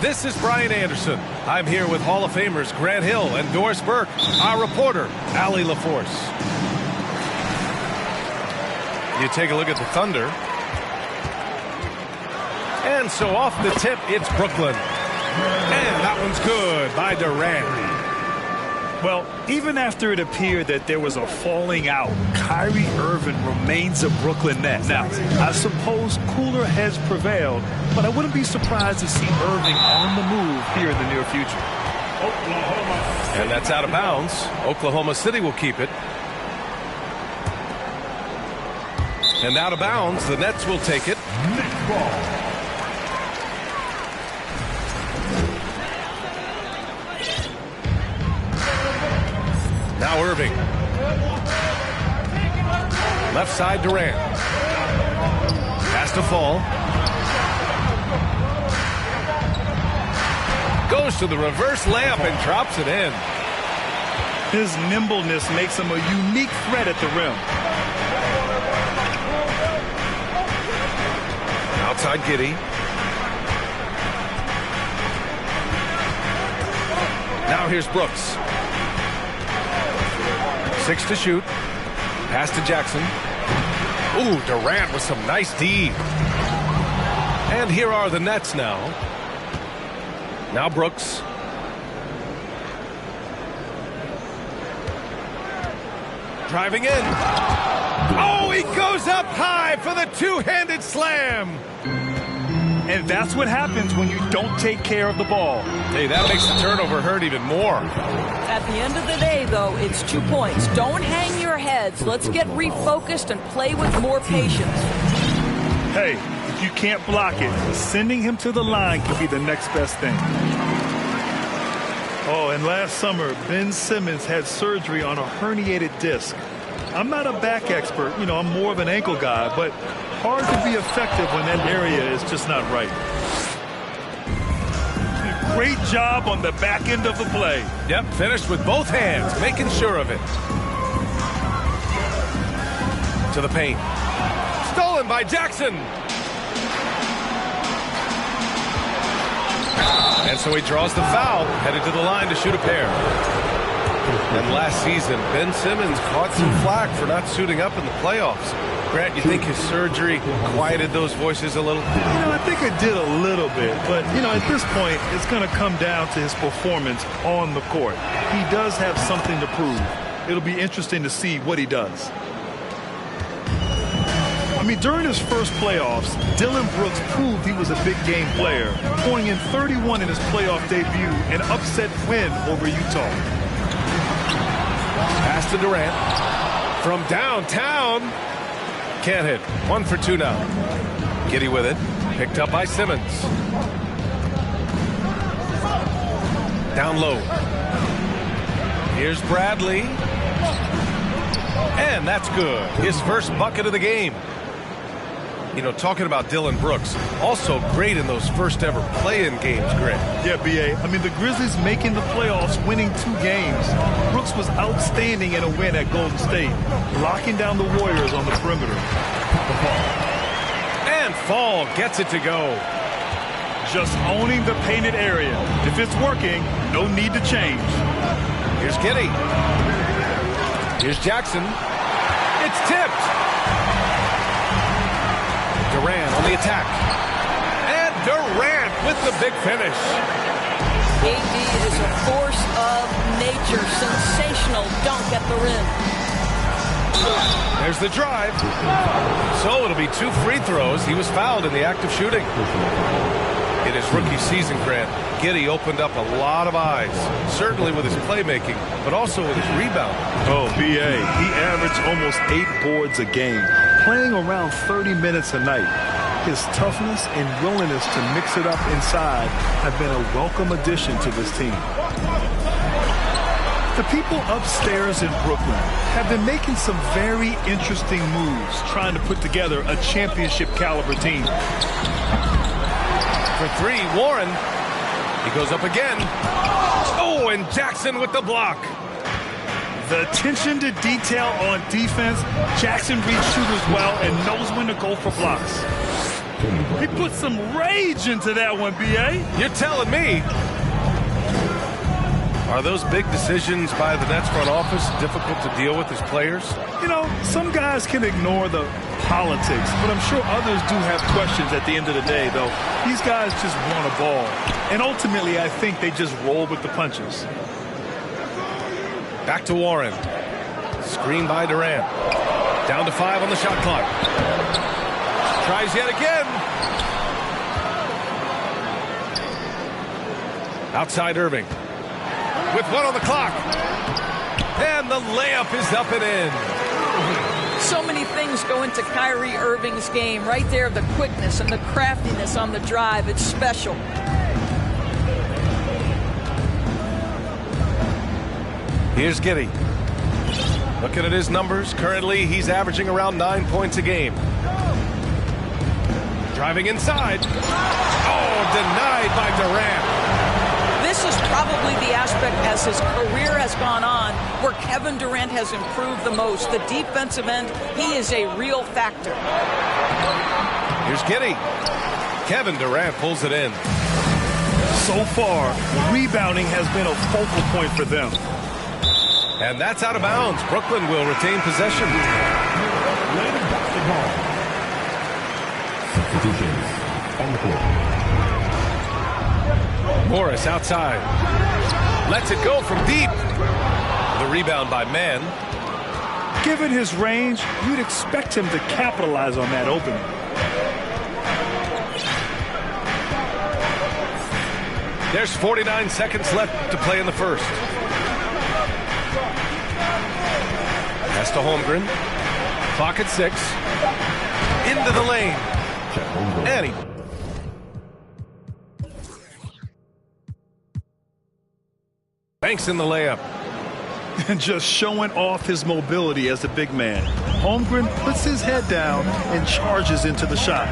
This is Brian Anderson. I'm here with Hall of Famers Grant Hill and Doris Burke, our reporter, Allie LaForce. You take a look at the Thunder. And so off the tip, it's Brooklyn. And that one's good by Durant. Well, even after it appeared that there was a falling out, Kyrie Irving remains a Brooklyn Net. Now, I suppose cooler heads prevailed, but I wouldn't be surprised to see Irving on the move here in the near future. And that's out of bounds. Oklahoma City will keep it. And out of bounds, the Nets will take it. Now Irving. Left side Durant. Has to fall. Goes to the reverse layup and drops it in. His nimbleness makes him a unique threat at the rim. Outside Giddey. Now here's Brooks. 6 to shoot. Pass to Jackson. Ooh, Durant with some nice D. And here are the Nets now. Now Brooks. Driving in. Oh, he goes up high for the two-handed slam. And that's what happens when you don't take care of the ball. Hey, that makes the turnover hurt even more. At the end of the day, though, it's 2 points. Don't hang your heads. Let's get refocused and play with more patience. Hey, if you can't block it, sending him to the line could be the next best thing. Oh, and last summer, Ben Simmons had surgery on a herniated disc. I'm not a back expert, you know, I'm more of an ankle guy, but hard to be effective when that area is just not right. Great job on the back end of the play. Yep, finished with both hands, making sure of it. To the paint. Stolen by Jackson. And so he draws the foul, headed to the line to shoot a pair. And last season, Ben Simmons caught some flack for not suiting up in the playoffs. Grant, you think his surgery quieted those voices a little? You know, I think it did a little bit. But, you know, at this point, it's going to come down to his performance on the court. He does have something to prove. It'll be interesting to see what he does. I mean, during his first playoffs, Dillon Brooks proved he was a big game player, pouring in 31 in his playoff debut, an upset win over Utah. Pass to Durant. From downtown. Can't hit. 1 for 2 now. Giddey with it. Picked up by Simmons. Down low. Here's Bradley. And that's good. His first bucket of the game. You know, talking about Dillon Brooks, also great in those first ever play-in games, Grant. Yeah, B.A. I mean, the Grizzlies making the playoffs, winning 2 games. Brooks was outstanding in a win at Golden State, locking down the Warriors on the perimeter. And Fall gets it to go. Just owning the painted area. If it's working, no need to change. Here's Giddey. Here's Jackson. It's tipped. Durant on the attack. And Durant with the big finish. AD is a force of nature. Sensational dunk at the rim. There's the drive. So it'll be 2 free throws. He was fouled in the act of shooting. In his rookie season, Grant, Giddey opened up a lot of eyes, certainly with his playmaking, but also with his rebound. Oh, B.A., he averaged almost 8 boards a game, playing around 30 minutes a night. His toughness and willingness to mix it up inside have been a welcome addition to this team. The people upstairs in Brooklyn have been making some very interesting moves, trying to put together a championship-caliber team. For 3, Warren. He goes up again. Oh, and Jackson with the block. The attention to detail on defense. Jackson reads shooters well and knows when to go for blocks. He put some rage into that one, B.A. You're telling me. Are those big decisions by the Nets front office difficult to deal with as players? You know, some guys can ignore the politics, but I'm sure others do have questions at the end of the day, though. These guys just want a ball. And ultimately, I think they just roll with the punches. Back to Warren. Screen by Durant. Down to 5 on the shot clock. Tries yet again. Outside Irving. With 1 on the clock. And the layup is up and in. So many things go into Kyrie Irving's game. Right there, the quickness and the craftiness on the drive. It's special. Here's Giddey. Looking at his numbers, currently he's averaging around 9 points a game. Driving inside. Oh, denied by Durant. This is probably the aspect as his career has gone on where Kevin Durant has improved the most. The defensive end, he is a real factor. Here's Giddey. Kevin Durant pulls it in. So far, rebounding has been a focal point for them. And that's out of bounds. Brooklyn will retain possession. Substitutions on the court. Morris outside. Lets it go from deep. The rebound by Mann. Given his range, you'd expect him to capitalize on that opening. There's 49 seconds left to play in the first. Pass to Holmgren. Clock at 6. Into the lane. And he... Banks in the layup. And just showing off his mobility as a big man. Holmgren puts his head down and charges into the shot.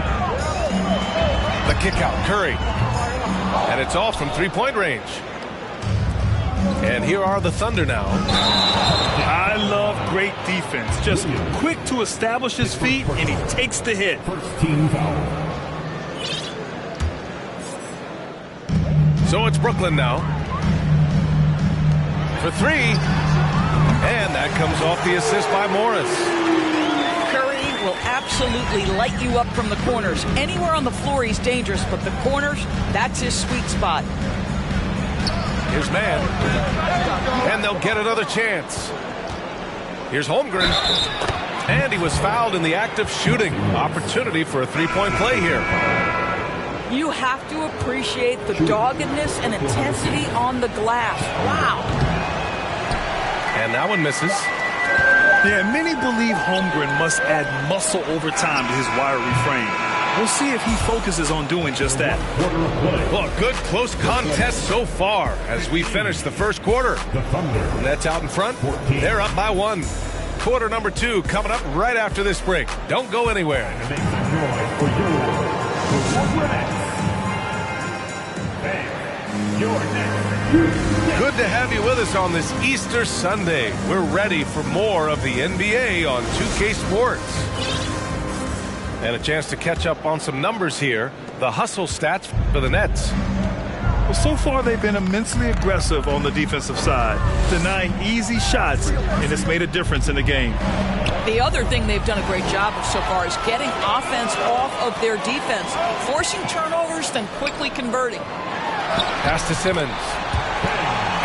The kick out, Curry. And it's off from three-point range. And here are the Thunder now. I love great defense. Just quick to establish his feet, and he takes the hit. First team foul. So it's Brooklyn now. For 3. And that comes off the assist by Morris. Curry will absolutely light you up from the corners. Anywhere on the floor, he's dangerous, but the corners, that's his sweet spot. Here's Mann. And they'll get another chance. Here's Holmgren. And he was fouled in the act of shooting. Opportunity for a three-point play here. You have to appreciate the doggedness and intensity on the glass. Wow. And that one misses. Yeah, many believe Holmgren must add muscle over time to his wiry frame. We'll see if he focuses on doing just that. Well, a good close contest so far as we finish the first quarter. Nets out in front. They're up by 1. Quarter number 2 coming up right after this break. Don't go anywhere. Good to have you with us on this Easter Sunday. We're ready for more of the NBA on 2K Sports. And a chance to catch up on some numbers here. The hustle stats for the Nets. Well, so far they've been immensely aggressive on the defensive side, denying easy shots, and it's made a difference in the game. The other thing they've done a great job of so far is getting offense off of their defense, forcing turnovers, then quickly converting. Pass to Simmons.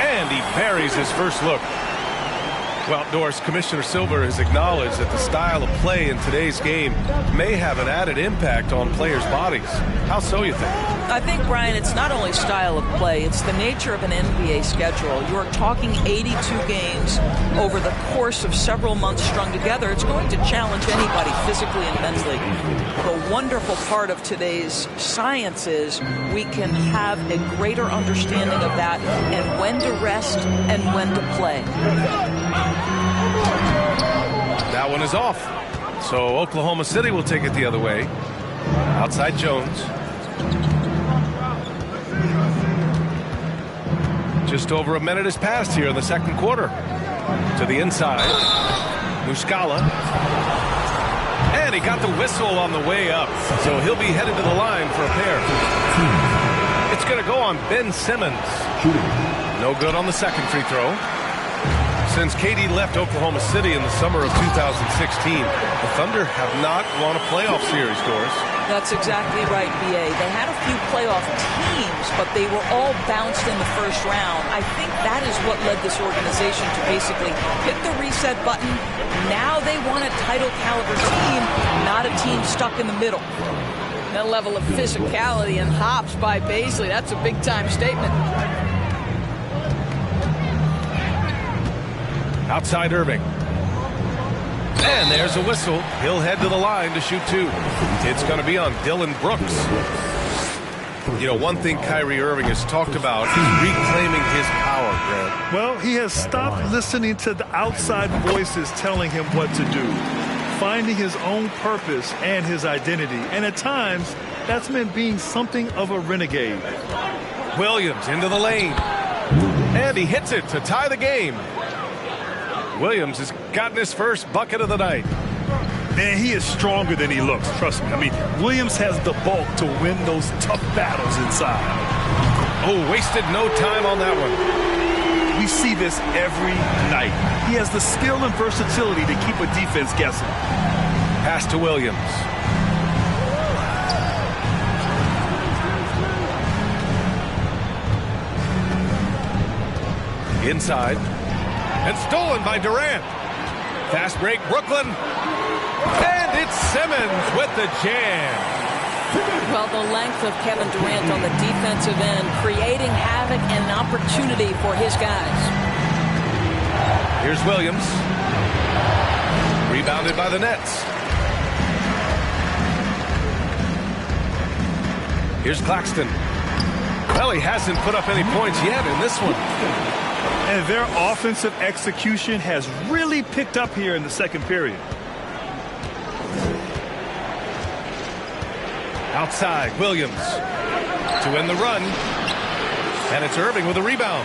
And he buries his first look. Well, Doris, Commissioner Silver has acknowledged that the style of play in today's game may have an added impact on players' bodies. How so, you think? I think, Brian, it's not only style of play, it's the nature of an NBA schedule. You're talking 82 games over the course of several months strung together. It's going to challenge anybody physically and mentally. The wonderful part of today's science is we can have a greater understanding of that and when to rest and when to play. That one is off. So Oklahoma City will take it the other way. Outside Jones. Just over a minute has passed here in the second quarter. To the inside. Muscala. And he got the whistle on the way up, so he'll be headed to the line for a pair. It's going to go on Ben Simmons. No good on the second free throw. Since KD left Oklahoma City in the summer of 2016, the Thunder have not won a playoff series, Doris. That's exactly right, B.A. They had a few playoff teams, but they were all bounced in the first round. I think that is what led this organization to basically hit the reset button. Now they want a title caliber team, not a team stuck in the middle. That level of physicality and hops by Bazley, that's a big-time statement. Outside Irving. And there's a whistle. He'll head to the line to shoot two. It's going to be on Dillon Brooks. You know, one thing Kyrie Irving has talked about is reclaiming his power, Grant. Well, he has stopped listening to the outside voices telling him what to do, finding his own purpose and his identity. And at times, that's meant being something of a renegade. Williams into the lane. And he hits it to tie the game. Williams has gotten his first bucket of the night. Man, he is stronger than he looks, trust me. I mean, Williams has the bulk to win those tough battles inside. Oh, wasted no time on that one. We see this every night. He has the skill and versatility to keep a defense guessing. Pass to Williams. Inside. And stolen by Durant. Fast break, Brooklyn. And it's Simmons with the jam. Well, the length of Kevin Durant on the defensive end, creating havoc and an opportunity for his guys. Here's Williams. Rebounded by the Nets. Here's Claxton. Well, he hasn't put up any points yet in this one. And their offensive execution has really picked up here in the second period. Outside, Williams to win the run. And it's Irving with a rebound.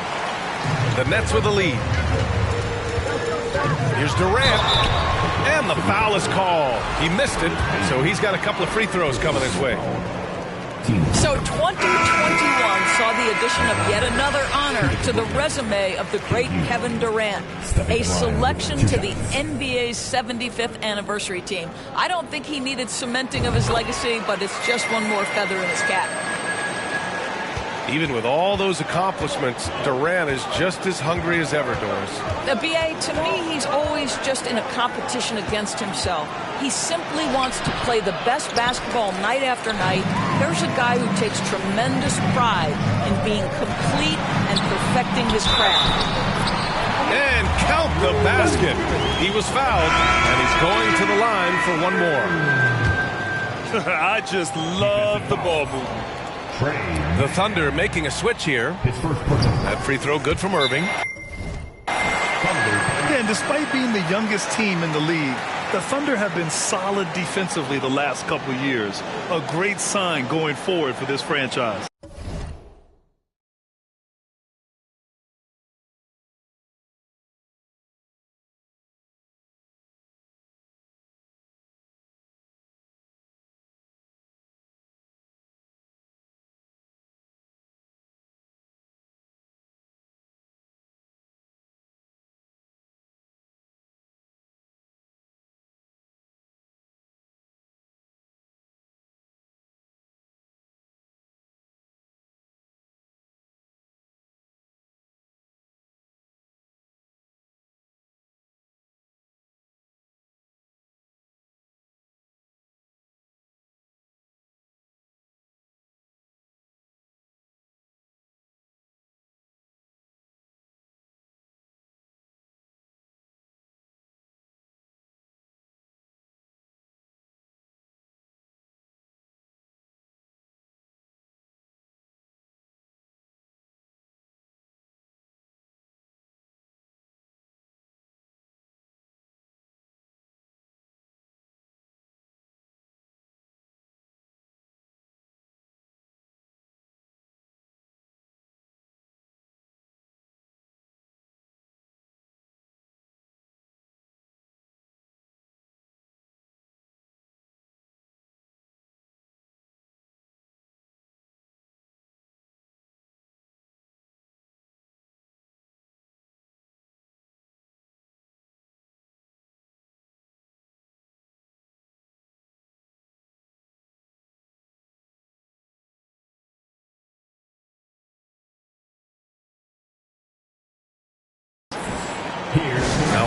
The Nets with the lead. Here's Durant. And the foul is called. He missed it, so he's got a couple of free throws coming his way. So 2021 saw the addition of yet another honor to the resume of the great Kevin Durant, a selection to the NBA's 75th anniversary team. I don't think he needed cementing of his legacy, but it's just one more feather in his cap. Even with all those accomplishments, Durant is just as hungry as ever, Doris. B.A., to me, he's always just in a competition against himself. He simply wants to play the best basketball night after night. There's a guy who takes tremendous pride in being complete and perfecting his craft. And count the basket. He was fouled, and he's going to the line for one more. I just love the ball movement. The Thunder making a switch here. That free throw good from Irving. Again, despite being the youngest team in the league, the Thunder have been solid defensively the last couple of years. A great sign going forward for this franchise.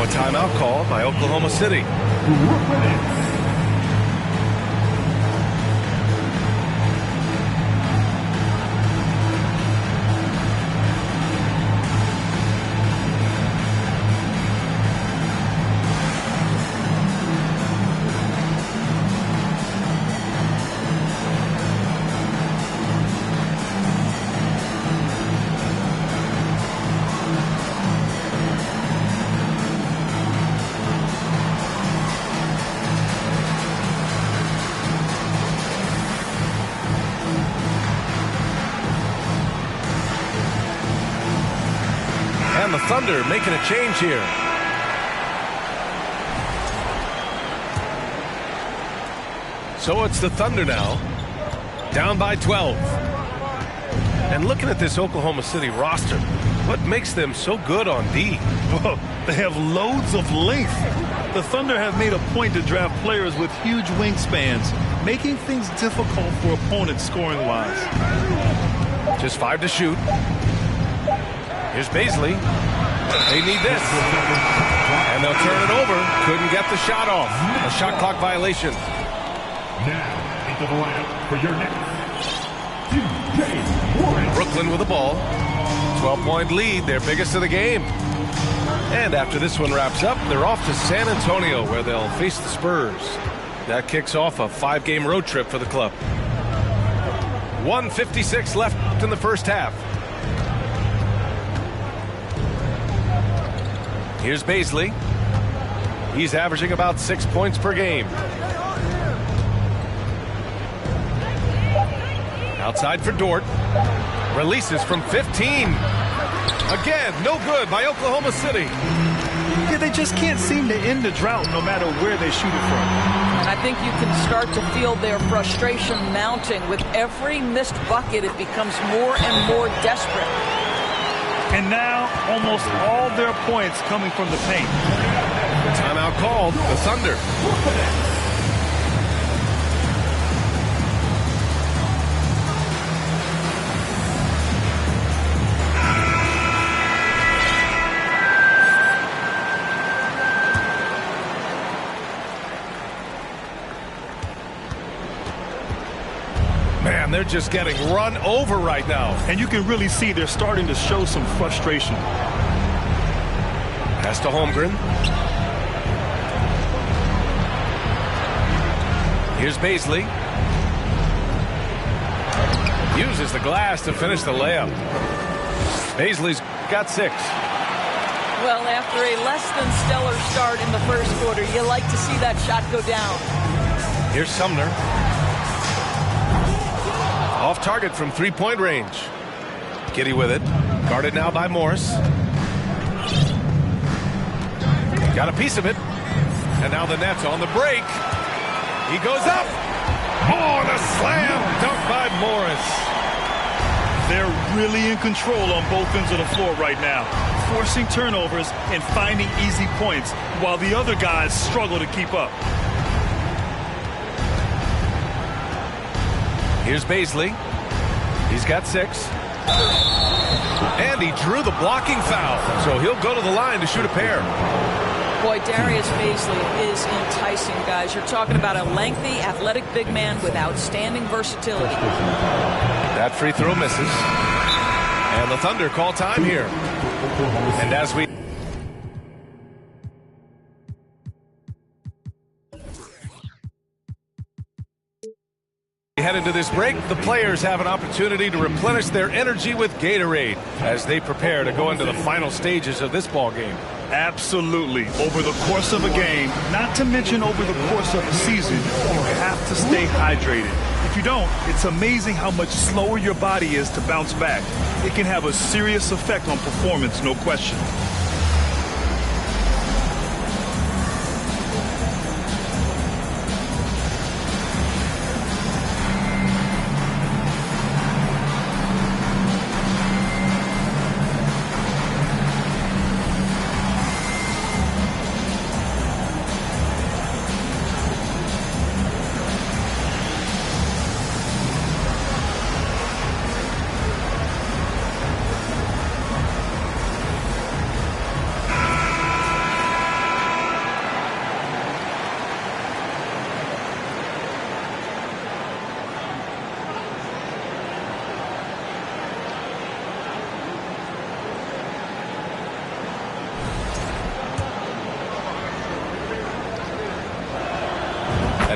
a timeout call by Oklahoma City. Brooklyn Nets. And the Thunder making a change here. So it's the Thunder now, down by 12. And looking at this Oklahoma City roster, what makes them so good on D? Well, they have loads of length. The Thunder have made a point to draft players with huge wingspans, making things difficult for opponents scoring-wise. Just 5 to shoot. Here's Bazley. They need this. And they'll turn it over. Couldn't get the shot off. A shot clock violation. Now into the lineup for your Nets, TJ Warren. Brooklyn with the ball. 12-point lead, their biggest of the game. And after this one wraps up, they're off to San Antonio, where they'll face the Spurs. That kicks off a 5-game road trip for the club. 1:56 left in the first half. Here's Bazley. He's averaging about 6 points per game. Outside for Dort. Releases from 15. Again, no good by Oklahoma City. Yeah, they just can't seem to end the drought no matter where they shoot it from. And I think you can start to feel their frustration mounting. With every missed bucket, it becomes more and more desperate. And now, almost all their points coming from the paint. Timeout called. The Thunder. Man, they're just getting run over right now. And you can really see they're starting to show some frustration. Pass to Holmgren. Here's Bazley. Uses the glass to finish the layup. Bazley's got 6. Well, after a less than stellar start in the first quarter, you like to see that shot go down. Here's Sumner. Off target from 3-point range. Giddey with it. Guarded now by Morris. Got a piece of it. And now the Nets on the break. He goes up. Oh, and a slam dunk by Morris. They're really in control on both ends of the floor right now, forcing turnovers and finding easy points while the other guys struggle to keep up. Here's Bazley. He's got 6. And he drew the blocking foul, so he'll go to the line to shoot a pair. Boy, Darius Bazley is enticing, guys. You're talking about a lengthy, athletic big man with outstanding versatility. That free throw misses. And the Thunder call time here. And as we head into this break, the players have an opportunity to replenish their energy with Gatorade as they prepare to go into the final stages of this ball game. Absolutely. Over the course of a game, not to mention over the course of a season, you have to stay hydrated. If you don't, it's amazing how much slower your body is to bounce back. It can have a serious effect on performance, no question.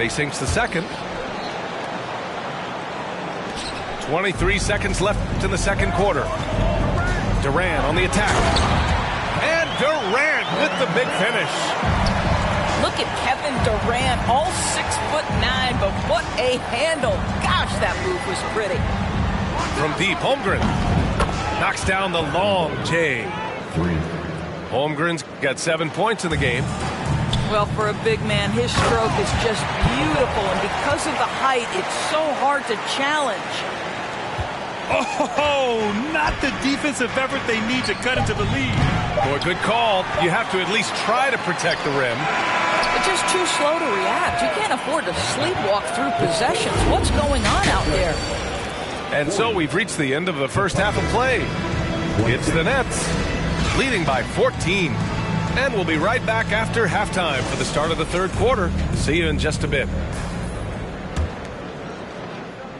And he sinks the second. 23 seconds left in the second quarter. Durant on the attack. And Durant with the big finish. Look at Kevin Durant, all 6'9", but what a handle. Gosh, that move was pretty. From deep, Holmgren knocks down the long J. Holmgren's got 7 points in the game. Well, for a big man, his stroke is just beautiful, and because of the height, it's so hard to challenge. Oh, not the defensive effort they need to cut into the lead. Boy, good call. You have to at least try to protect the rim. It's just too slow to react. You can't afford to sleepwalk through possessions. What's going on out there? And so we've reached the end of the first half of play. It's the Nets leading by 14. And we'll be right back after halftime for the start of the third quarter. See you in just a bit.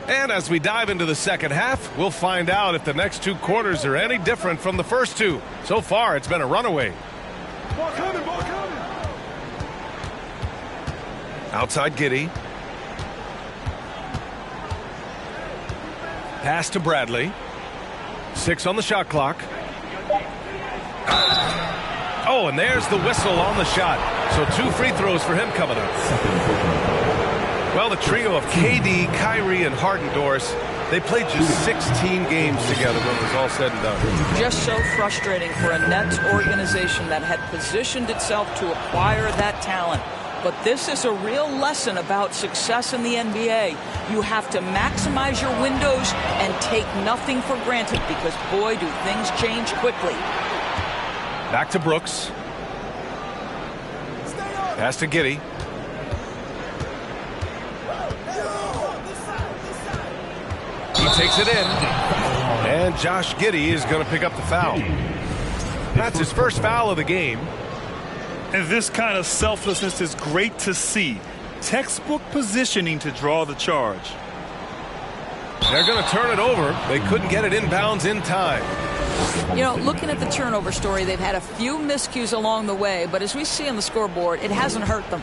And as we dive into the second half, we'll find out if the next 2 quarters are any different from the first 2. So far, it's been a runaway. Ball coming, ball coming. Outside Giddey. Pass to Bradley. 6 on the shot clock. Oh, and there's the whistle on the shot. So 2 free throws for him coming up. Well, the trio of KD, Kyrie, and Harden, Doris, they played just 16 games together when it was all said and done. Just so frustrating for a Nets organization that had positioned itself to acquire that talent. But this is a real lesson about success in the NBA. You have to maximize your windows and take nothing for granted because, boy, do things change quickly. Back to Brooks. Pass to Giddey. He takes it in. And Josh Giddey is going to pick up the foul. That's his first foul of the game. And this kind of selflessness is great to see. Textbook positioning to draw the charge. They're going to turn it over. They couldn't get it inbounds in time. You know, looking at the turnover story, they've had a few miscues along the way, but as we see on the scoreboard, it hasn't hurt them.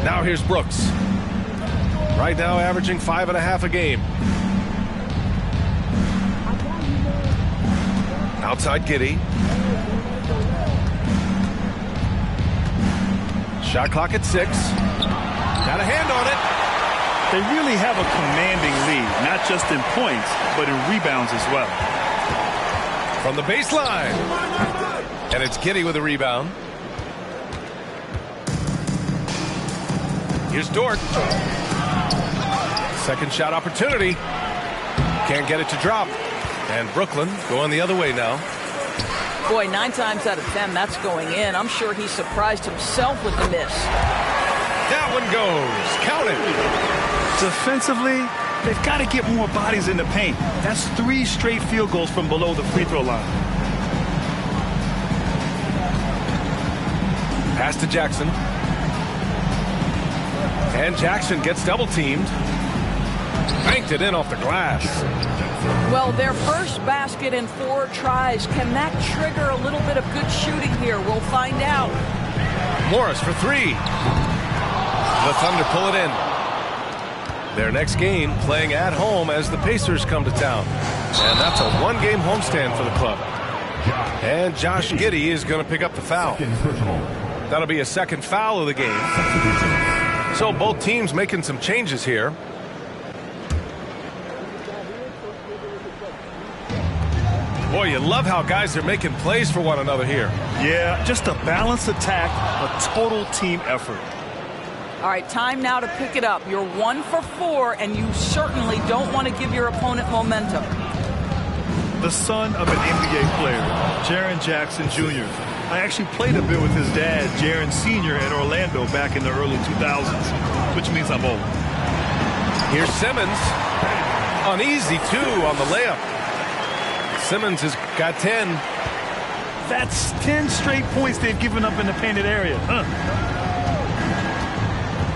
Now here's Brooks. Right now averaging 5.5 a game. Outside Giddey. Shot clock at 6. Got a hand on it. They really have a commanding lead, not just in points, but in rebounds as well. From the baseline. And it's Giddey with a rebound. Here's Dort. Second shot opportunity. Can't get it to drop. And Brooklyn going the other way now. Boy, 9 times out of 10, that's going in. I'm sure he surprised himself with the miss. That one goes. Count it. Defensively, they've got to get more bodies in the paint. That's 3 straight field goals from below the free throw line. Pass to Jackson. And Jackson gets double teamed. Banked it in off the glass. Well, their first basket in 4 tries. Can that trigger a little bit of good shooting here? We'll find out. Morris for 3. The Thunder pull it in. Their next game playing at home as the Pacers come to town. And that's a 1-game homestand for the club. And Josh Giddey is going to pick up the foul. That'll be a second foul of the game. So both teams making some changes here. Boy, you love how guys are making plays for one another here. Yeah, just a balanced attack, a total team effort. All right, time now to pick it up. You're 1 for 4, and you certainly don't want to give your opponent momentum. The son of an NBA player, Jaren Jackson Jr. I actually played a bit with his dad, Jaren Sr. at Orlando back in the early 2000s, which means I'm old. Here's Simmons. An easy 2 on the layup. Simmons has got 10. That's 10 straight points they've given up in the painted area.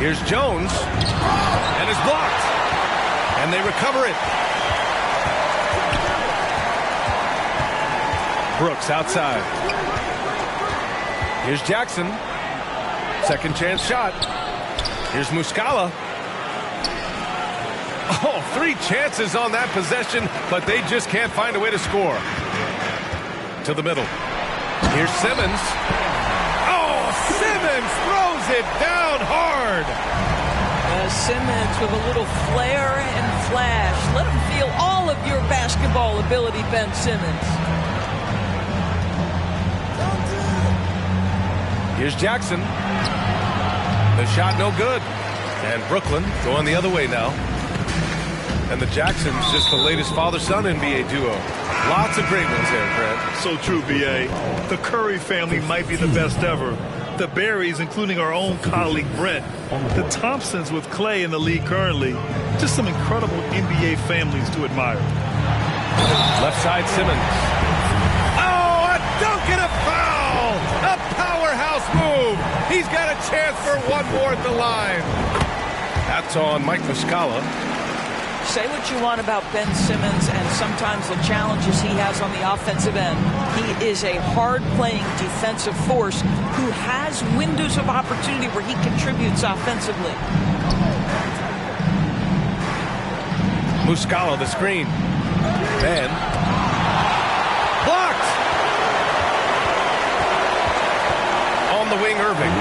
Here's Jones. And it's blocked. And they recover it. Brooks outside. Here's Jackson. Second chance shot. Here's Muscala. Oh, 3 chances on that possession, but they just can't find a way to score. To the middle. Here's Simmons. Oh, Simmons throws it down hard. Simmons with a little flair and flash. Let him feel all of your basketball ability, Ben Simmons. Here's Jackson. The shot no good. And Brooklyn going the other way now. And the Jacksons just the latest father-son NBA duo. Lots of great ones there, Fred. So true, B.A. The Curry family might be the best ever. The Berries, including our own colleague Brent. The Thompsons with Clay in the league currently. Just some incredible NBA families to admire. Left side, Simmons. Oh, a dunk and a foul! A powerhouse move! He's got a chance for one more at the line. That's on Mike Muscala. Say what you want about Ben Simmons and sometimes the challenges he has on the offensive end. He is a hard-playing defensive force who has windows of opportunity where he contributes offensively. Muscala, the screen. Ben. Blocked! On the wing, Irving.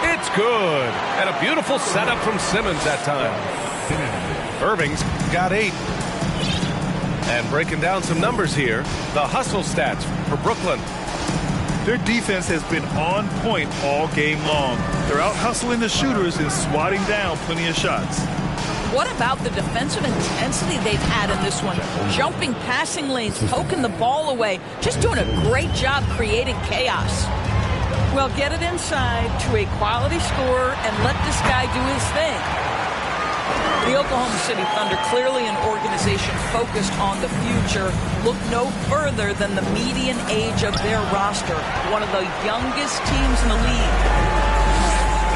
It's good. And a beautiful setup from Simmons that time. Irving's got 8. And breaking down some numbers here, the hustle stats for Brooklyn. Their defense has been on point all game long. They're out hustling the shooters and swatting down plenty of shots. What about the defensive intensity they've had in this one? Jumping passing lanes, poking the ball away, just doing a great job creating chaos. Well, get it inside to a quality scorer and let this guy do his thing. The Oklahoma City Thunder, clearly an organization focused on the future, look no further than the median age of their roster. One of the youngest teams in the league.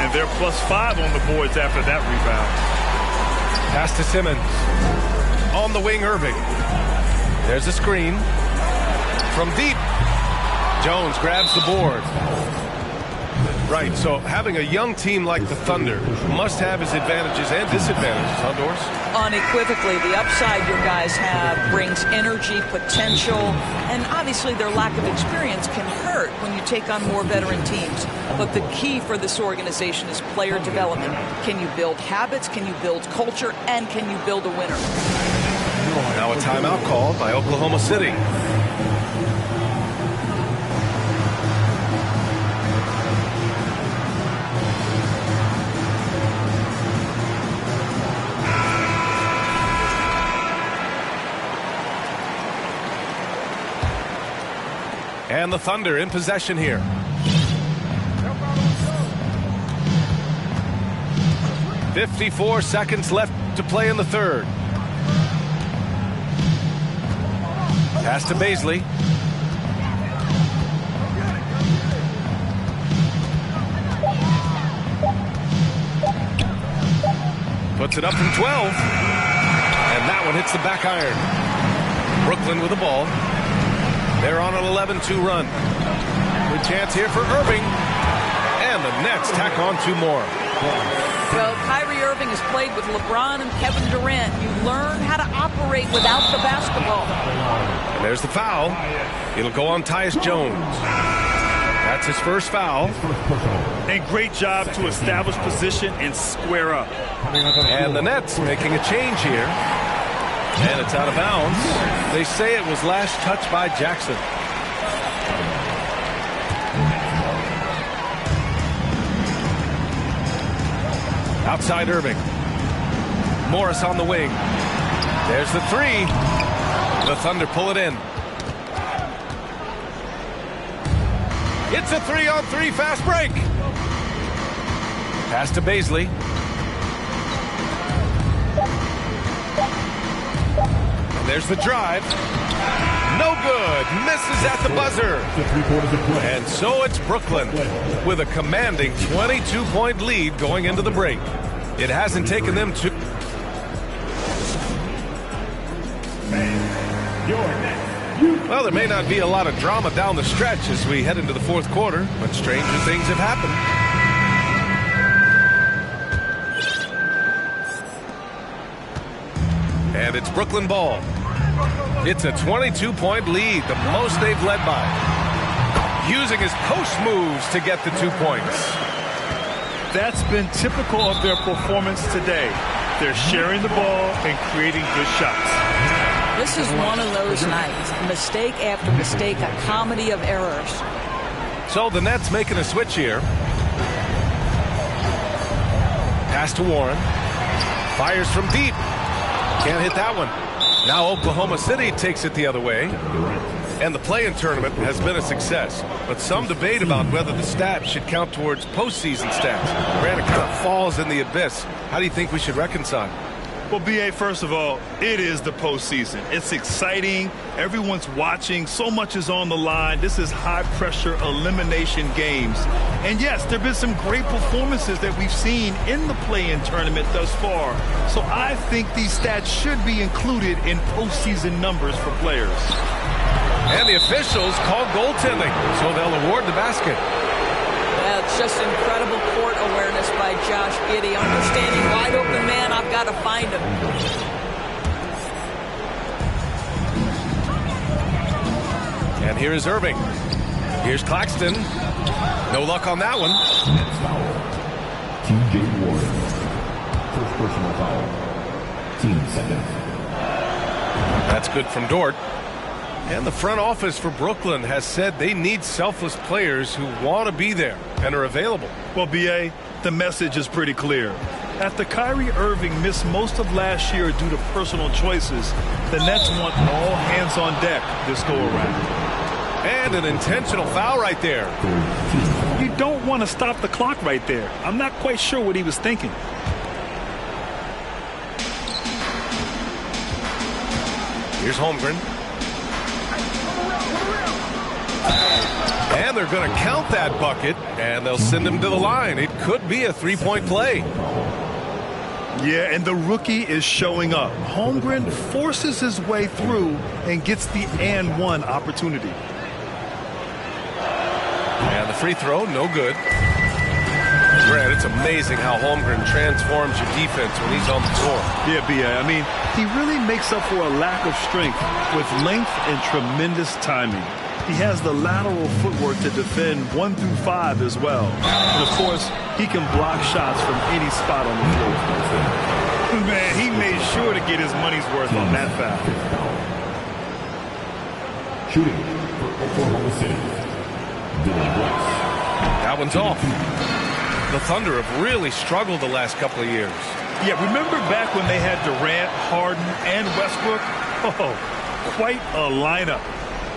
And they're +5 on the boards after that rebound. Pass to Simmons. On the wing, Irving. There's a screen. From deep. Jones grabs the board. Right, so having a young team like the Thunder must have its advantages and disadvantages, huh, Doris? Unequivocally, the upside your guys have brings energy, potential, and obviously their lack of experience can hurt when you take on more veteran teams. But the key for this organization is player development. Can you build habits? Can you build culture? And can you build a winner? Now a timeout called by Oklahoma City. And the Thunder in possession here. .54 seconds left to play in the third. Pass to Bazley. Puts it up from 12. And that one hits the back iron. Brooklyn with the ball. They're on an 11-2 run. Good chance here for Irving. And the Nets tack on 2 more. Well, Kyrie Irving has played with LeBron and Kevin Durant. You learn how to operate without the basketball. And there's the foul. It'll go on Tyus Jones. That's his first foul. And great job to establish position and square up. And the Nets making a change here. And it's out of bounds. They say it was last touched by Jackson. Outside Irving. Morris on the wing. There's the 3. The Thunder pull it in. It's a 3-on-3 fast break. Pass to Bazley. And there's the drive. No good. Misses at the buzzer. And so it's Brooklyn with a commanding 22-point lead going into the break. It hasn't taken them to... Well, there may not be a lot of drama down the stretch as we head into the fourth quarter, but stranger things have happened. And it's Brooklyn ball. It's a 22-point lead, the most they've led by. Using his post moves to get the 2 points. That's been typical of their performance today. They're sharing the ball and creating good shots. This is one of those nights. Mistake after mistake, a comedy of errors. So the Nets making a switch here. Pass to Warren. Fires from deep. Can't hit that one. Now Oklahoma City takes it the other way. And the play-in tournament has been a success. But some debate about whether the stats should count towards postseason stats. Grant, it kind of falls in the abyss. How do you think we should reconcile? Well, B.A., first of all, it is the postseason. It's exciting. Everyone's watching. So much is on the line. This is high-pressure elimination games. And, yes, there have been some great performances that we've seen in the play-in tournament thus far. So I think these stats should be included in postseason numbers for players. And the officials call goaltending, so they'll award the basket. Yeah, it's just incredible court awareness by Josh Giddey. Understanding wide open man, I've got to find him. And here is Irving. Here's Claxton. No luck on that one. Next foul. T.J. Warren. First personal foul. Team second. That's good from Dort. And the front office for Brooklyn has said they need selfless players who want to be there and are available. Well, B.A., the message is pretty clear. After Kyrie Irving missed most of last year due to personal choices, the Nets want all hands on deck this go-around. And an intentional foul right there. You don't want to stop the clock right there. I'm not quite sure what he was thinking. Here's Holmgren. And they're going to count that bucket, and they'll send him to the line. It could be a three-point play. Yeah, and the rookie is showing up. Holmgren forces his way through and gets the and one opportunity. And the free throw, no good. Grant, it's amazing how Holmgren transforms your defense when he's on the floor. Yeah, B.A., I mean, he really makes up for a lack of strength with length and tremendous timing. He has the lateral footwork to defend 1 through 5 as well. And, of course, he can block shots from any spot on the floor. Man, he made sure to get his money's worth on that foul. Shooting for Oklahoma City. Dylan Brooks. That one's off. The Thunder have really struggled the last couple of years. Yeah, remember back when they had Durant, Harden, and Westbrook? Oh, quite a lineup.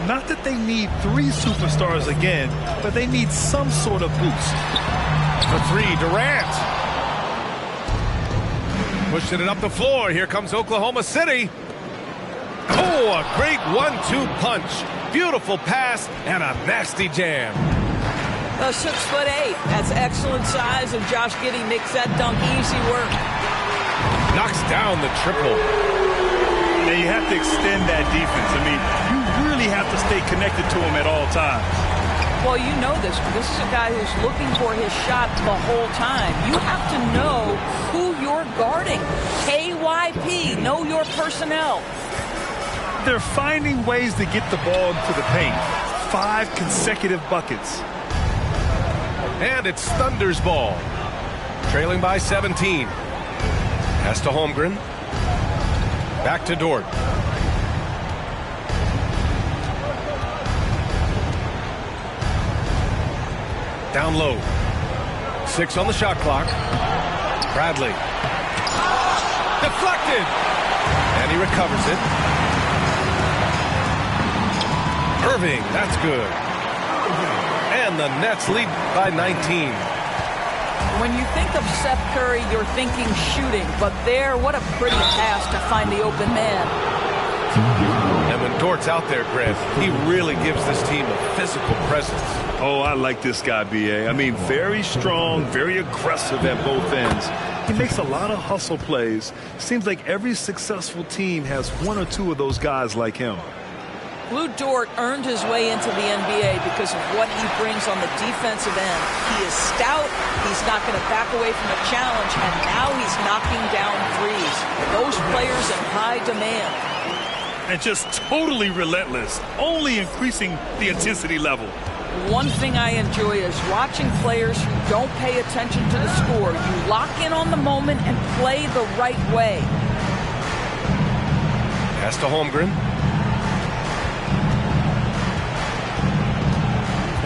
Not that they need 3 superstars again, but they need some sort of boost. For 3, Durant. Pushing it up the floor. Here comes Oklahoma City. Oh, a great 1-2 punch. Beautiful pass and a nasty jam. 6'8". That's excellent size, and Josh Giddey makes that dunk easy work. Knocks down the triple. Now you have to extend that defense. I mean, you really have to stay connected to him at all times. Well, you know this. This is a guy who's looking for his shot the whole time. You have to know who you're guarding. KYP, know your personnel. They're finding ways to get the ball into the paint. 5 consecutive buckets. And it's Thunder's ball. Trailing by 17. Pass to Holmgren. Back to Dort. Down low. 6 on the shot clock. Bradley. Deflected. And he recovers it. Irving, that's good. And the Nets lead by 19. When you think of Seth Curry, you're thinking shooting. But there, what a pretty pass to find the open man. And when Dort's out there, Grant, he really gives this team a physical presence. Oh, I like this guy, B.A. I mean, very strong, very aggressive at both ends. He makes a lot of hustle plays. Seems like every successful team has 1 or 2 of those guys like him. Lou Dort earned his way into the NBA because of what he brings on the defensive end. He is stout. He's not going to back away from a challenge, and now he's knocking down threes. Those players in high demand. And just totally relentless, only increasing the intensity level. One thing I enjoy is watching players who don't pay attention to the score. You lock in on the moment and play the right way. Pass to Holmgren.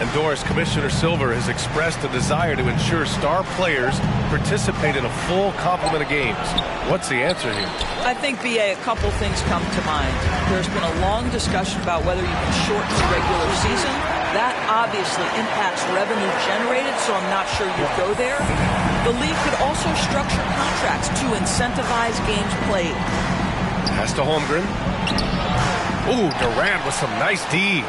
And Doris, Commissioner Silver has expressed a desire to ensure star players participate in a full complement of games. What's the answer here? I think, BA, a couple things come to mind. There's been a long discussion about whether you can shorten the regular season. That obviously impacts revenue generated, so I'm not sure you'd go there. The league could also structure contracts to incentivize games played. Pass to Holmgren. Ooh, Durant with some nice D.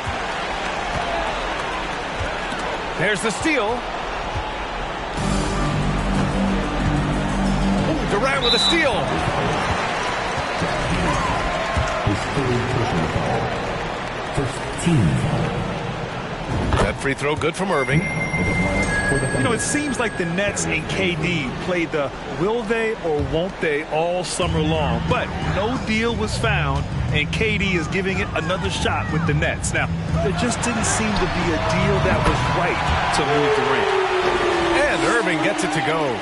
There's the steal. Ooh, Durant with a steal. First team foul. That free throw good from Irving. You know, it seems like the Nets and KD played the will they or won't they all summer long, but no deal was found, and KD is giving it another shot with the Nets. Now, there just didn't seem to be a deal that was right to move the ring. And Irving gets it to go.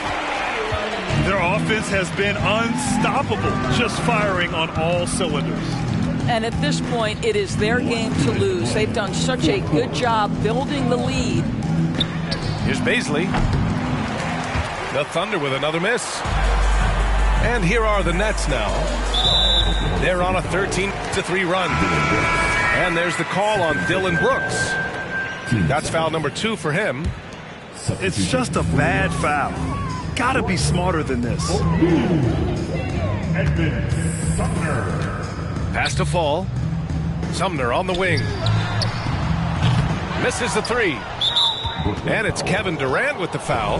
Their offense has been unstoppable, just firing on all cylinders. And at this point, it is their game to lose. They've done such a good job building the lead. Here's Bazley. The Thunder with another miss. And here are the Nets now. They're on a 13-3 run. And there's the call on Dylan Brooks. That's foul number 2 for him. It's just a bad foul. Gotta be smarter than this. Edmund Sumner. Pass to Fall. Sumner on the wing. Misses the 3. And it's Kevin Durant with the foul.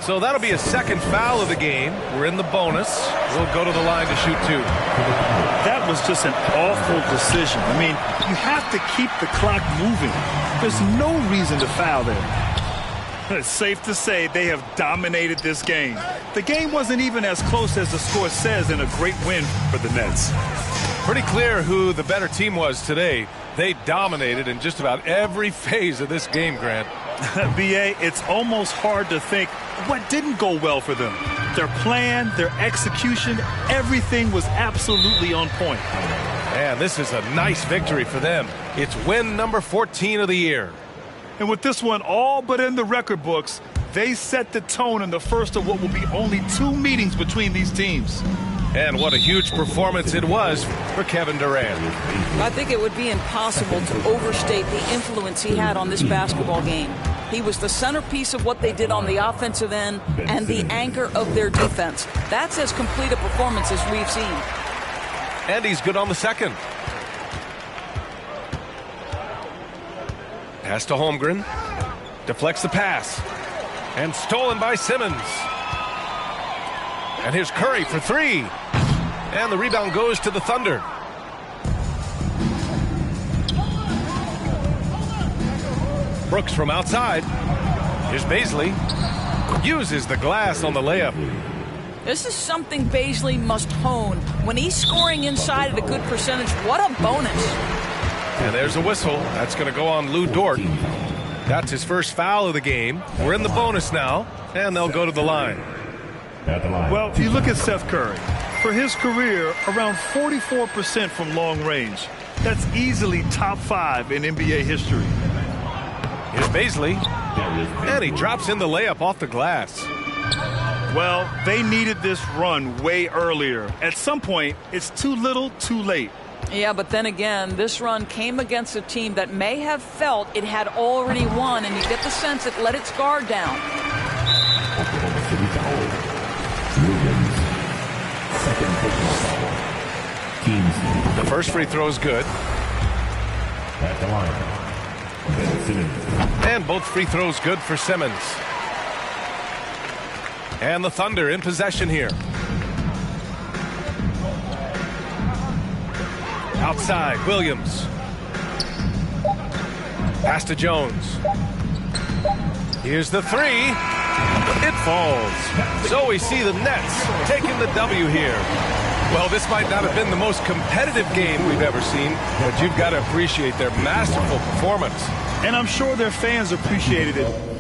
So that'll be a second foul of the game. We're in the bonus. We'll go to the line to shoot 2. That was just an awful decision. I mean, you have to keep the clock moving. There's no reason to foul there. It's safe to say they have dominated this game. The game wasn't even as close as the score says, in a great win for the Nets. Pretty clear who the better team was today. They dominated in just about every phase of this game, Grant. BA, it's almost hard to think what didn't go well for them. Their plan, their execution, everything was absolutely on point. And this is a nice victory for them. It's win number 14 of the year. And with this one all but in the record books, they set the tone in the first of what will be only 2 meetings between these teams. And what a huge performance it was for Kevin Durant. I think it would be impossible to overstate the influence he had on this basketball game. He was the centerpiece of what they did on the offensive end and the anchor of their defense. That's as complete a performance as we've seen. And he's good on the second. Pass to Holmgren. Deflects the pass. And stolen by Simmons. And here's Curry for 3. And the rebound goes to the Thunder. Brooks from outside. Here's Bazley. Uses the glass on the layup. This is something Bazley must hone. When he's scoring inside at a good percentage, what a bonus. And there's a whistle. That's going to go on Lou Dort. That's his first foul of the game. We're in the bonus now, and they'll go to the line. Well, if you look at Seth Curry, for his career, around 44% from long range. That's easily top 5 in NBA history. Here's Bazley. And he drops in the layup off the glass. Well, they needed this run way earlier. At some point, it's too little, too late. Yeah, but then again, this run came against a team that may have felt it had already won, and you get the sense it let its guard down. The first free throw is good. At the line, Ben Simmons. And both free throws good for Simmons. And the Thunder in possession here. Outside, Williams. Pass to Jones. Here's the three. It falls. So we see the Nets taking the W here. Well, this might not have been the most competitive game we've ever seen, but you've got to appreciate their masterful performance. And I'm sure their fans appreciated it